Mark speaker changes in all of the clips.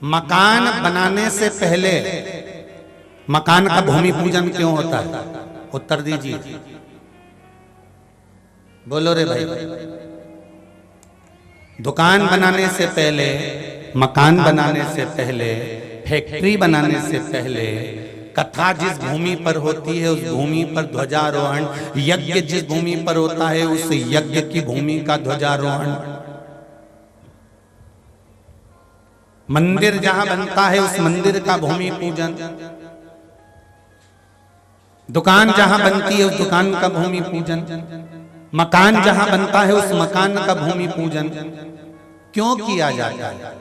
Speaker 1: मकान बनाने से पहले मकान का भूमि पूजन क्यों होता है? उत्तर दीजिए, बोलो रे भाई। दुकान बनाने से पहले, मकान बनाने से पहले, फैक्ट्री बनाने से पहले कथा जिस भूमि पर होती है उस भूमि पर ध्वजारोहण, यज्ञ जिस भूमि पर होता है उस यज्ञ की भूमि का ध्वजारोहण, मंदिर जहां बनता है उस मंदिर का भूमि पूजन, दुकान जहां बनती है उस दुकान का भूमि पूजन, मकान जहां बनता है उस मकान का भूमि पूजन क्यों किया जाता है?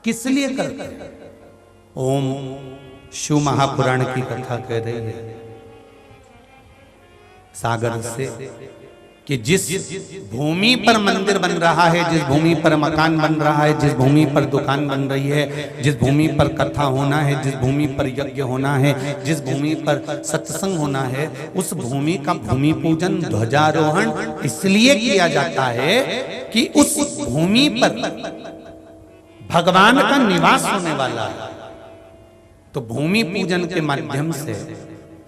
Speaker 1: किस लिए करते हैं? ओम शिव महापुराण की कथा कह रही है सागर से कि जिस भूमि पर मंदिर बन रहा है, जिस भूमि पर मकान बन रहा है, जिस भूमि पर दुकान बन रही है, जिस भूमि पर कथा होना है, जिस भूमि पर यज्ञ होना है, जिस भूमि पर सत्संग होना है, उस भूमि का भूमि पूजन ध्वजारोहण इसलिए किया जाता है कि उस भूमि पर भगवान का निवास होने वाला है। तो भूमि पूजन के माध्यम से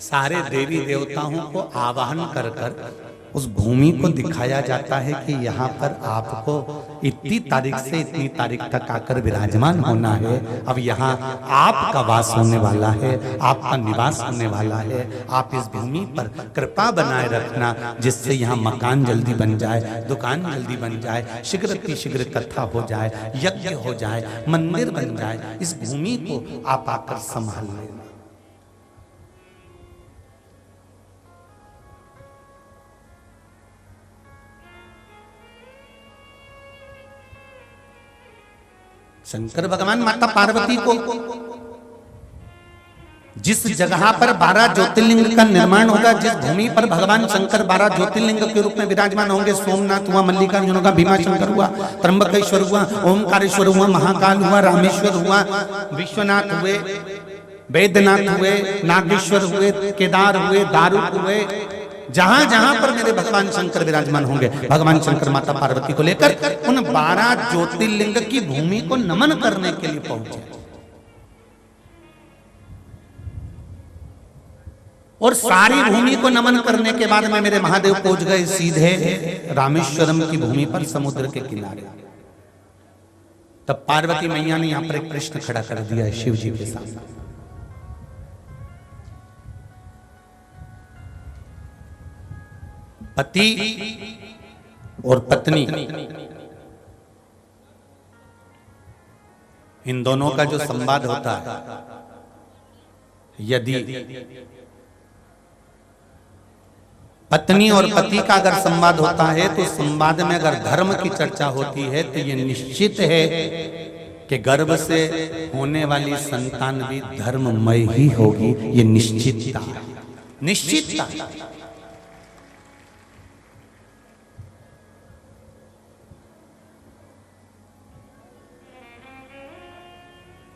Speaker 1: सारे देवी देवताओं को आवाहन कर कर उस भूमि को दिखाया जाता है कि यहाँ पर आपको इतनी तारीख से इतनी तारीख तक आकर विराजमान होना है। अब यहाँ आपका वास होने वाला है, आपका निवास होने वाला है। आप इस भूमि पर कृपा बनाए रखना जिससे यहाँ मकान जल्दी बन जाए, दुकान जल्दी बन जाए, शीघ्र कथा हो जाए, यज्ञ हो जाए, मंदिर बन जाए। इस भूमि को आप आकर संभाल लेना। शंकर भगवान माता पार्वती को जिस जगह पर 12 ज्योतिर्लिंग का निर्माण होगा, जिस भूमि पर भगवान शंकर 12 ज्योतिर्लिंग के रूप में विराजमान होंगे, सोमनाथ हुआ, मल्लिकार्जुन होगा, भीमाशंकर हुआ, त्र्यंबकेश्वर हुआ, ओमकारेश्वर हुआ, महाकाल हुआ, रामेश्वर हुआ, विश्वनाथ हुए, वैद्यनाथ हुए, नागेश्वर हुए, केदार हुए, दारुक हुए, जहां जहां पर मेरे भगवान शंकर विराजमान होंगे, भगवान शंकर माता पार्वती को लेकर उन 12 ज्योतिर्लिंग की भूमि को नमन करने के लिए पहुंचे। और सारी भूमि को नमन करने के बाद में मेरे महादेव पहुंच गए सीधे रामेश्वरम की भूमि पर, समुद्र के किनारे। तब पार्वती मैया ने यहां पर एक प्रश्न खड़ा कर दिया है शिव जी के सामने। पति और पत्नी, इन दोनों का जो संवाद होता है, यदि पत्नी और पति का अगर संवाद होता है तो संवाद में अगर धर्म की चर्चा होती है तो ये निश्चित है कि गर्भ से होने वाली संतान भी धर्ममय ही होगी। ये निश्चितता, निश्चितता।